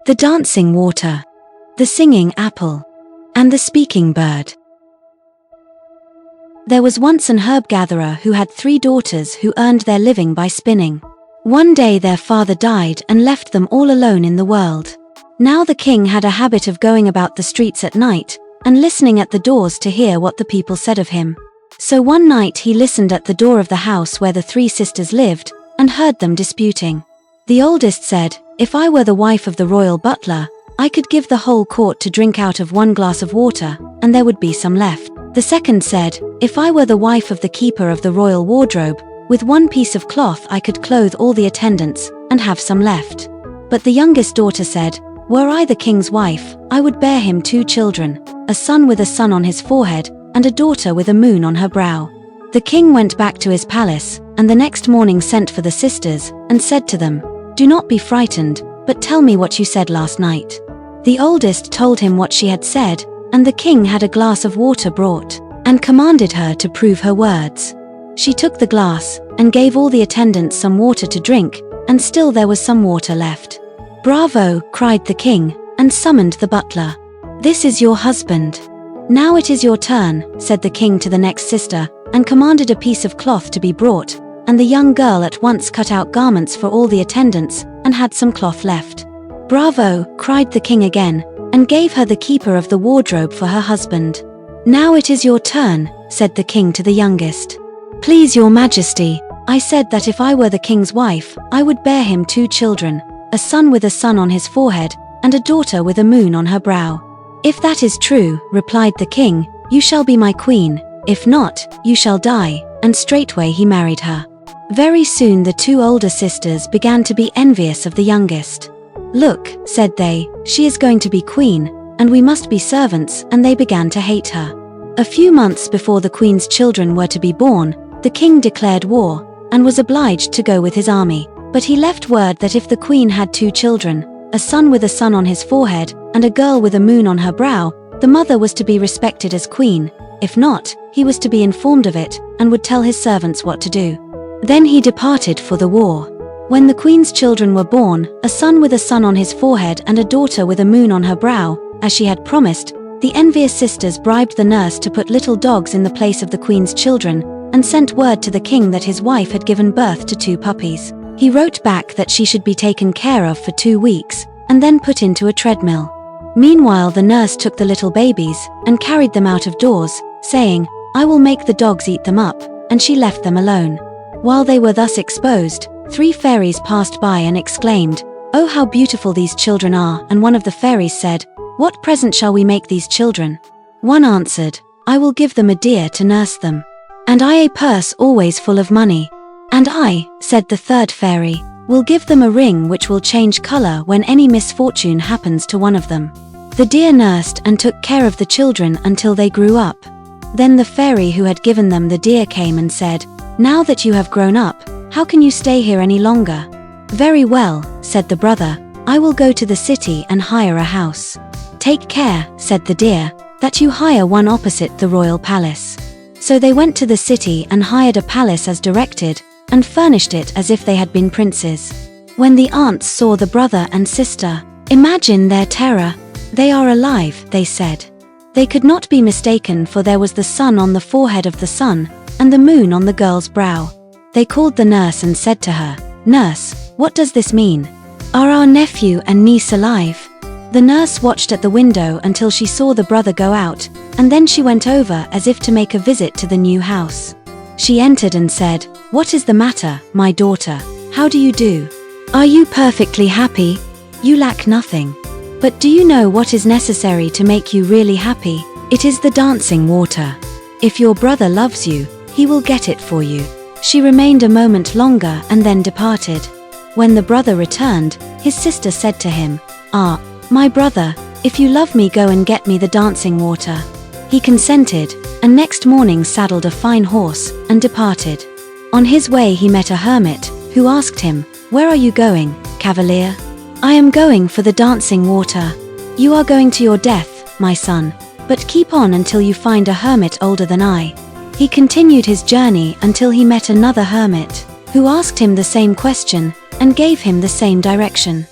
the dancing water, the singing apple, and the speaking bird. There was once an herb gatherer who had 3 daughters who earned their living by spinning. One day their father died and left them all alone in the world. Now the king had a habit of going about the streets at night and listening at the doors to hear what the people said of him. So one night he listened at the door of the house where the 3 sisters lived and heard them disputing. The oldest said, "If I were the wife of the royal butler, I could give the whole court to drink out of 1 glass of water, and there would be some left." The second said, "If I were the wife of the keeper of the royal wardrobe, with 1 piece of cloth I could clothe all the attendants, and have some left." But the youngest daughter said, "Were I the king's wife, I would bear him 2 children, a son with a sun on his forehead, and a daughter with a moon on her brow." The king went back to his palace, and the next morning sent for the sisters, and said to them, "Do not be frightened, but tell me what you said last night." The oldest told him what she had said, and the king had a glass of water brought, and commanded her to prove her words. She took the glass, and gave all the attendants some water to drink, and still there was some water left. "Bravo!" cried the king, and summoned the butler. "This is your husband. Now it is your turn," said the king to the next sister, and commanded a piece of cloth to be brought, and the young girl at once cut out garments for all the attendants, and had some cloth left. "Bravo!" cried the king again, and gave her the keeper of the wardrobe for her husband. "Now it is your turn," said the king to the youngest. "Please your majesty, I said that if I were the king's wife, I would bear him 2 children, a son with a sun on his forehead, and a daughter with a moon on her brow." "If that is true," replied the king, "you shall be my queen. If not, you shall die," and straightway he married her. Very soon the 2 older sisters began to be envious of the youngest. "Look," said they, "she is going to be queen, and we must be servants," and they began to hate her. A few months before the queen's children were to be born, the king declared war, and was obliged to go with his army. But he left word that if the queen had 2 children, a son with a sun on his forehead, and a girl with a moon on her brow, the mother was to be respected as queen. If not, he was to be informed of it, and would tell his servants what to do. Then he departed for the war. When the queen's children were born, a son with a sun on his forehead and a daughter with a moon on her brow, as she had promised, the envious sisters bribed the nurse to put little dogs in the place of the queen's children, and sent word to the king that his wife had given birth to 2 puppies. He wrote back that she should be taken care of for 2 weeks, and then put into a treadmill. Meanwhile the nurse took the little babies, and carried them out of doors, saying, "I will make the dogs eat them up," and she left them alone. While they were thus exposed, 3 fairies passed by and exclaimed, "Oh, how beautiful these children are!" And one of the fairies said, "What present shall we make these children?" One answered, "I will give them a deer to nurse them, and I a purse always full of money." "And I," said the 3rd fairy, "will give them a ring which will change color when any misfortune happens to one of them." The deer nursed and took care of the children until they grew up. Then the fairy who had given them the deer came and said, "Now that you have grown up, how can you stay here any longer?" "Very well," said the brother, "I will go to the city and hire a house." "Take care," said the deer, "that you hire one opposite the royal palace." So they went to the city and hired a palace as directed, and furnished it as if they had been princes. When the aunts saw the brother and sister, imagine their terror. "They are alive," they said. They could not be mistaken, for there was the sun on the forehead of the son, and the moon on the girl's brow. They called the nurse and said to her, "Nurse, what does this mean? Are our nephew and niece alive?" The nurse watched at the window until she saw the brother go out, and then she went over as if to make a visit to the new house. She entered and said, "What is the matter, my daughter? How do you do? Are you perfectly happy? You lack nothing. But do you know what is necessary to make you really happy? It is the dancing water. If your brother loves you, he will get it for you." She remained a moment longer and then departed. When the brother returned, his sister said to him, "Ah, my brother, if you love me, go and get me the dancing water." He consented, and next morning saddled a fine horse, and departed. On his way he met a hermit, who asked him, "Where are you going, cavalier?" "I am going for the dancing water." "You are going to your death, my son, but keep on until you find a hermit older than I." He continued his journey until he met another hermit, who asked him the same question, and gave him the same direction.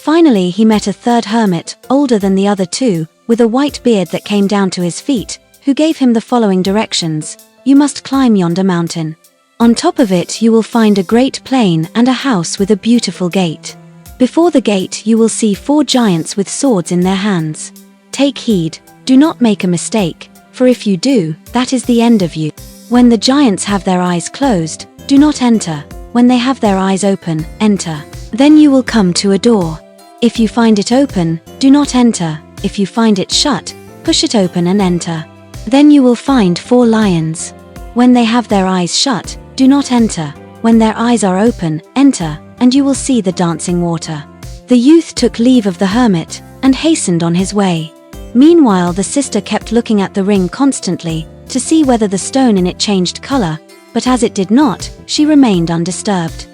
Finally he met a third hermit, older than the other two, with a white beard that came down to his feet, who gave him the following directions: "You must climb yonder mountain. On top of it you will find a great plain and a house with a beautiful gate. Before the gate you will see 4 giants with swords in their hands. Take heed, do not make a mistake, for if you do, that is the end of you. When the giants have their eyes closed, do not enter. When they have their eyes open, enter. Then you will come to a door. If you find it open, do not enter. If you find it shut, push it open and enter. Then you will find 4 lions. When they have their eyes shut, do not enter. When their eyes are open, enter, and you will see the dancing water." The youth took leave of the hermit and hastened on his way. Meanwhile, the sister kept looking at the ring constantly to see whether the stone in it changed color, but as it did not, she remained undisturbed.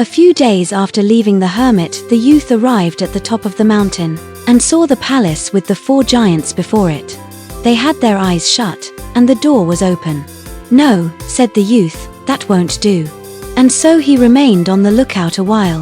A few days after leaving the hermit, the youth arrived at the top of the mountain and saw the palace with the 4 giants before it. They had their eyes shut, and the door was open. "No," said the youth, "that won't do." And so he remained on the lookout a while.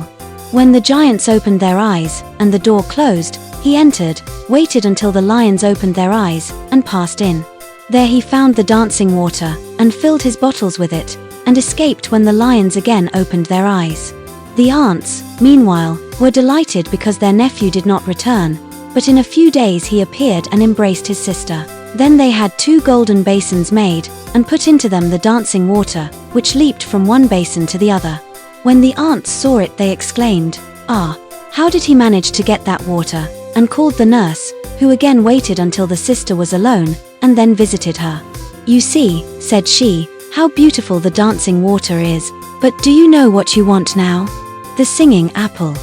When the giants opened their eyes, and the door closed, he entered, waited until the lions opened their eyes, and passed in. There he found the dancing water, and filled his bottles with it, and escaped when the lions again opened their eyes. The aunts, meanwhile, were delighted because their nephew did not return, but in a few days he appeared and embraced his sister. Then they had 2 golden basins made, and put into them the dancing water, which leaped from one basin to the other. When the aunts saw it they exclaimed, "Ah, how did he manage to get that water?" and called the nurse, who again waited until the sister was alone, and then visited her. "You see," said she, "how beautiful the dancing water is, but do you know what you want now? The singing apple."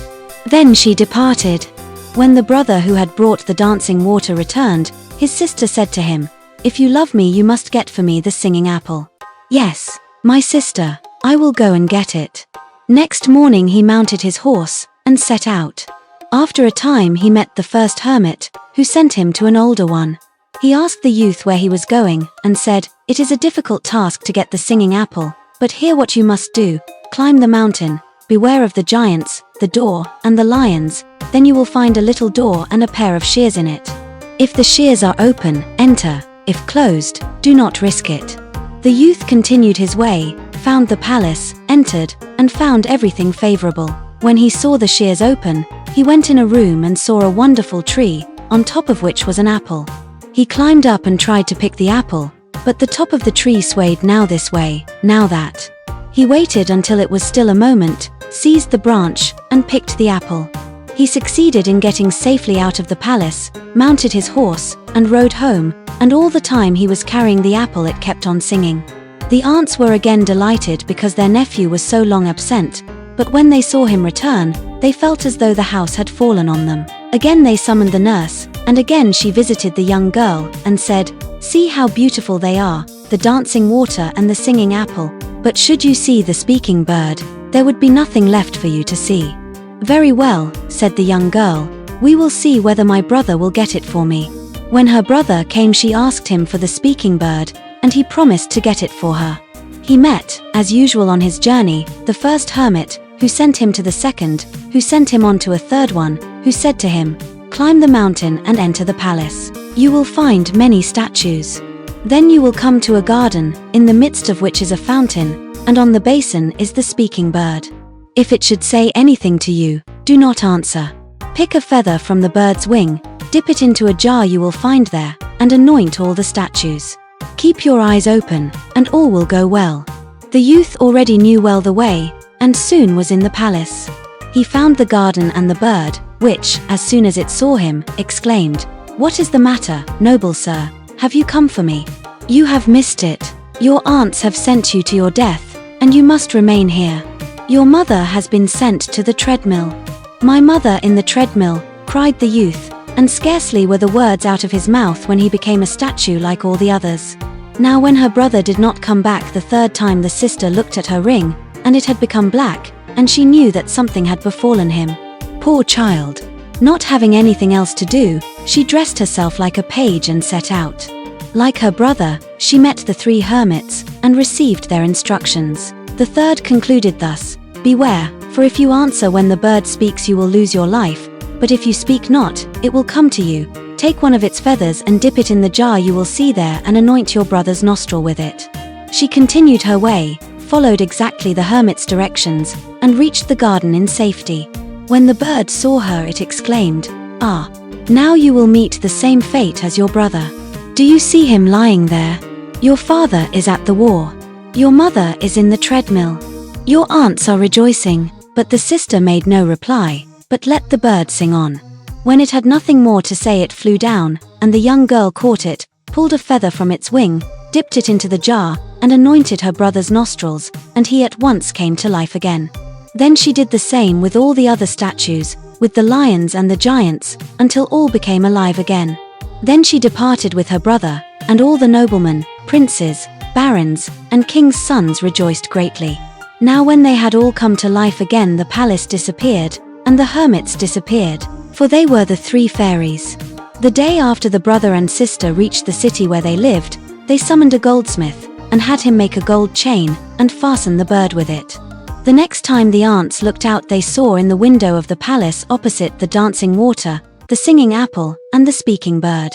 Then she departed. When the brother who had brought the dancing water returned, his sister said to him, "If you love me you must get for me the singing apple." "Yes, my sister, I will go and get it." Next morning he mounted his horse and set out. After a time he met the first hermit, who sent him to an older one. He asked the youth where he was going, and said, "It is a difficult task to get the singing apple, but hear what you must do: climb the mountain, beware of the giants, the door, and the lions, then you will find a little door and a pair of shears in it. If the shears are open, enter, if closed, do not risk it." The youth continued his way, found the palace, entered, and found everything favorable. When he saw the shears open, he went in a room and saw a wonderful tree, on top of which was an apple. He climbed up and tried to pick the apple, but the top of the tree swayed now this way, now that. He waited until it was still a moment, seized the branch, and picked the apple. He succeeded in getting safely out of the palace, mounted his horse, and rode home, and all the time he was carrying the apple it kept on singing. The aunts were again delighted because their nephew was so long absent, but when they saw him return, they felt as though the house had fallen on them. Again they summoned the nurse, and again she visited the young girl, and said, "See how beautiful they are, the dancing water and the singing apple, but should you see the speaking bird, there would be nothing left for you to see." "Very well," said the young girl, "we will see whether my brother will get it for me." When her brother came she asked him for the speaking bird, and he promised to get it for her. He met, as usual on his journey, the first hermit, who sent him to the second, who sent him on to a third one, who said to him, "Climb the mountain and enter the palace. You will find many statues. Then you will come to a garden, in the midst of which is a fountain, and on the basin is the speaking bird. If it should say anything to you, do not answer. Pick a feather from the bird's wing, dip it into a jar you will find there, and anoint all the statues. Keep your eyes open, and all will go well." The youth already knew well the way, and soon was in the palace. He found the garden and the bird, which, as soon as it saw him, exclaimed, "What is the matter, noble sir? Have you come for me? You have missed it. Your aunts have sent you to your death, and you must remain here. Your mother has been sent to the treadmill." "My mother in the treadmill," cried the youth, and scarcely were the words out of his mouth when he became a statue like all the others. Now when her brother did not come back the third time, the sister looked at her ring, and it had become black, and she knew that something had befallen him. Poor child! Not having anything else to do, she dressed herself like a page and set out. Like her brother, she met the 3 hermits, and received their instructions. The third concluded thus, "Beware, for if you answer when the bird speaks you will lose your life, but if you speak not, it will come to you. Take one of its feathers and dip it in the jar you will see there and anoint your brother's nostril with it." She continued her way, followed exactly the hermit's directions, and reached the garden in safety. When the bird saw her, it exclaimed, "Ah, now you will meet the same fate as your brother. Do you see him lying there? Your father is at the war. Your mother is in the treadmill. Your aunts are rejoicing." But the sister made no reply, but let the bird sing on. When it had nothing more to say, it flew down, and the young girl caught it, pulled a feather from its wing, dipped it into the jar, and anointed her brother's nostrils, and he at once came to life again. Then she did the same with all the other statues, with the lions and the giants, until all became alive again. Then she departed with her brother, and all the noblemen, princes, barons, and kings' sons rejoiced greatly. Now when they had all come to life again, the palace disappeared, and the hermits disappeared, for they were the three fairies. The day after the brother and sister reached the city where they lived, they summoned a goldsmith, and had him make a gold chain, and fasten the bird with it. The next time the aunts looked out, they saw in the window of the palace opposite the dancing water, the singing apple, and the speaking bird.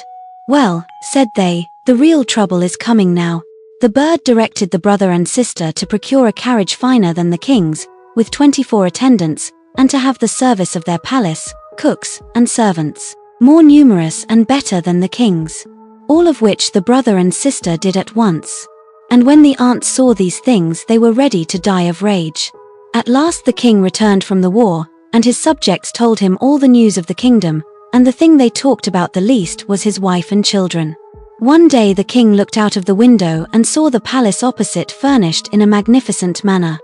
"Well," said they, "the real trouble is coming now." The bird directed the brother and sister to procure a carriage finer than the king's, with 24 attendants, and to have the service of their palace, cooks, and servants, more numerous and better than the king's. All of which the brother and sister did at once. And when the aunts saw these things, they were ready to die of rage. At last the king returned from the war, and his subjects told him all the news of the kingdom, and the thing they talked about the least was his wife and children. One day the king looked out of the window and saw the palace opposite furnished in a magnificent manner.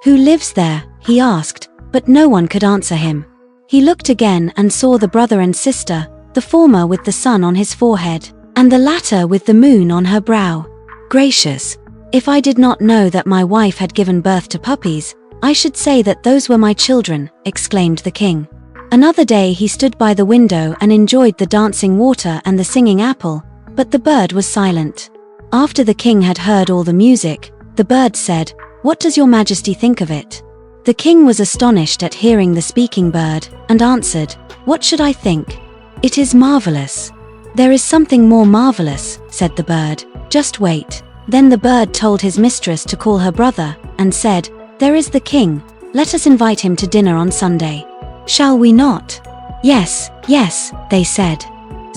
"Who lives there?" he asked, but no one could answer him. He looked again and saw the brother and sister, the former with the sun on his forehead, and the latter with the moon on her brow. "Gracious! If I did not know that my wife had given birth to puppies, I should say that those were my children," exclaimed the king. Another day he stood by the window and enjoyed the dancing water and the singing apple, but the bird was silent. After the king had heard all the music, the bird said, "What does your majesty think of it?" The king was astonished at hearing the speaking bird, and answered, "What should I think? It is marvelous." "There is something more marvelous," said the bird. "Just wait." Then the bird told his mistress to call her brother, and said, "There is the king. Let us invite him to dinner on Sunday." "Shall we not?" "Yes, yes," they said.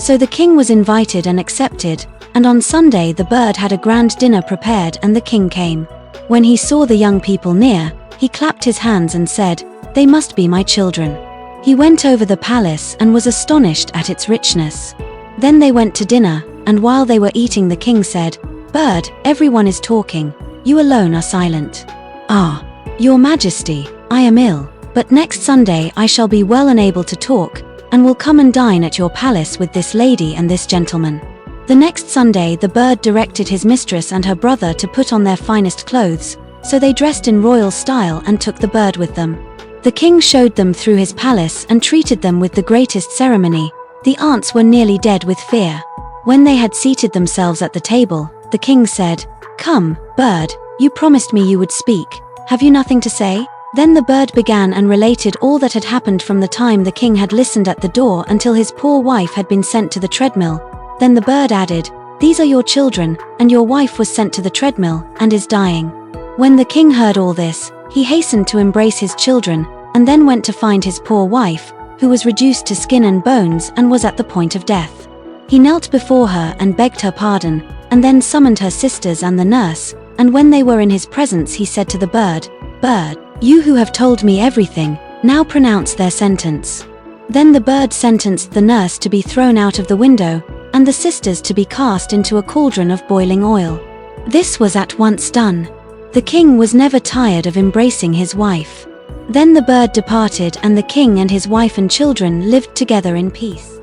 So the king was invited and accepted, and on Sunday the bird had a grand dinner prepared, and the king came. When he saw the young people near, he clapped his hands and said, "They must be my children." He went over the palace and was astonished at its richness. Then they went to dinner, and while they were eating, the king said, "Bird, everyone is talking. You alone are silent." "Ah, your majesty, I am ill, but next Sunday I shall be well and able to talk, and will come and dine at your palace with this lady and this gentleman." The next Sunday the bird directed his mistress and her brother to put on their finest clothes, so they dressed in royal style and took the bird with them. The king showed them through his palace and treated them with the greatest ceremony. The aunts were nearly dead with fear. When they had seated themselves at the table, the king said, "Come, bird, you promised me you would speak. Have you nothing to say?" Then the bird began and related all that had happened from the time the king had listened at the door until his poor wife had been sent to the treadmill. Then the bird added, "These are your children, and your wife was sent to the treadmill, and is dying." When the king heard all this, he hastened to embrace his children, and then went to find his poor wife, who was reduced to skin and bones and was at the point of death. He knelt before her and begged her pardon, and then summoned her sisters and the nurse, and when they were in his presence he said to the bird, "Bird, you who have told me everything, now pronounce their sentence." Then the bird sentenced the nurse to be thrown out of the window, and the sisters to be cast into a cauldron of boiling oil. This was at once done. The king was never tired of embracing his wife. Then the bird departed, and the king and his wife and children lived together in peace.